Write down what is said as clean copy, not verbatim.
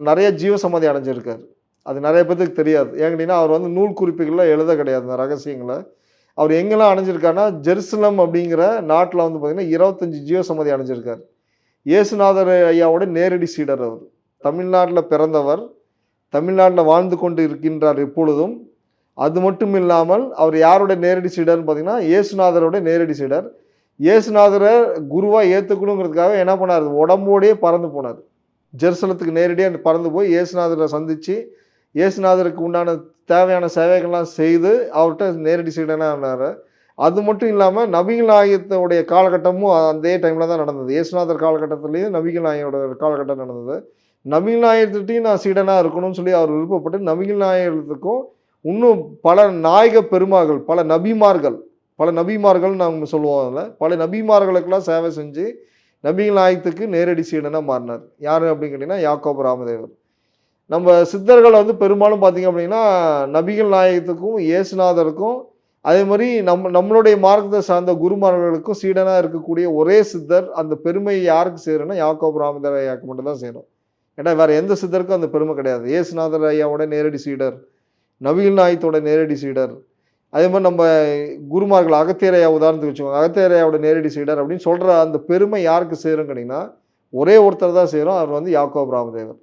நிறைய ஜீவசமாதி அடைஞ்சிருக்காரு. அது நெறைய பேத்துக்கு தெரியாது. ஏன் கேட்டீங்கன்னா, அவர் வந்து நூல் குறிப்புகள்ல எழுத கிடையாது இந்த ரகசியங்கள. அவர் எங்கெல்லாம் அடைஞ்சிருக்காருன்னா, ஜெருசலம் அப்படிங்கிற நாட்ல வந்து பார்த்தீங்கன்னா, 25 ஜீவசமாதி அடைஞ்சிருக்காரு. இயேசுநாதர் ஐயாவோட நேரடி சீடர் அவர். தமிழ்நாட்ல பிறந்தவர். தமிழ்நாட்ல வாழ்ந்து கொண்டு இருக்கின்றார் இப்பொழுதும். அது மட்டும் இல்லாமல், அவர் யாருடைய நேரடி சீடர்ன்னு பார்த்தீங்கன்னா, இயேசுநாதருடைய நேரடி சீடர். இயேசுநாதர குருவா ஏத்துக்கணுங்கிறதுக்காக என்ன பண்ணாரு? உடம்போடயே பறந்து போனாரு. ஜெருசலத்துக்கு நேரடியா பறந்து போய் இயேசுநாதர சந்திச்சு, இயேசுநாதருக்கு உண்டான தேவையான சேவைகள்லாம் செய்து, அவர்ட்ட நேரடி சீடனா ஆனாரு. அது மட்டும் இல்லாம, நபிகள் நாயகத்துடைய காலகட்டமும் அதே டைம்ல தான் நடந்தது. இயேசுநாதர் காலகட்டத்திலேயும் நபிகள் நாயகத்தோட காலகட்டம் நடந்தது. நபிகள் நாயகத்திட்டயும் நான் சீடனா இருக்கணும்னு சொல்லி அவர் விருப்பப்பட்டு, நபிகள் நாயகத்துக்கும் இன்னும் பல நாயக பெருமகள், பல நபிமார்கள்னு நாங்க சொல்லுவோம் அதுல. பல நபிமார்களுக்கெல்லாம் சேவை செஞ்சு, நபிகள் நாயகத்துக்கு நேரடி சீடனா மாறினார். யாரு அப்படின்னு கேட்டீங்கன்னா, யாக்கோபு ராமதேவர். நம்ம சித்தர்கள் வந்து பெரும்பாலும் பார்த்தீங்க அப்படின்னா, நபிகள் நாயகத்துக்கும், இயேசுநாதருக்கும் அதே மாரி நம்மளுடைய மார்க்கத்தை சார்ந்த குருமார்களுக்கும் சீடனா இருக்கக்கூடிய ஒரே சித்தர், அந்த பெருமை யாருக்கு சேரும்னா, யாக்கோபு ராமதேவர் ஐயாவுக்கு மட்டும் தான் சேரும். ஏன்னா வேற எந்த சித்தருக்கும் அந்த பெருமை கிடையாது. இயேசுநாதர் ஐயாவோட நேரடி சீடர், நபிகள் நாயகத்தோட நேரடி சீடர். அதே மாரி நம்ம குருமார்கள் அகத்தியர் ஐயா உதாரணத்துக்கு வச்சுக்கோங்க. அகத்தியர் ஐயாவோட நேரடி சீடர் அப்படின்னு சொல்ற அந்த பெருமை யாருக்கு சேரும்னு கேட்டீங்கன்னா, ஒரே ஒருத்தர் தான் சேரும். அவர் வந்து யாக்கோபு ராமதேவர்.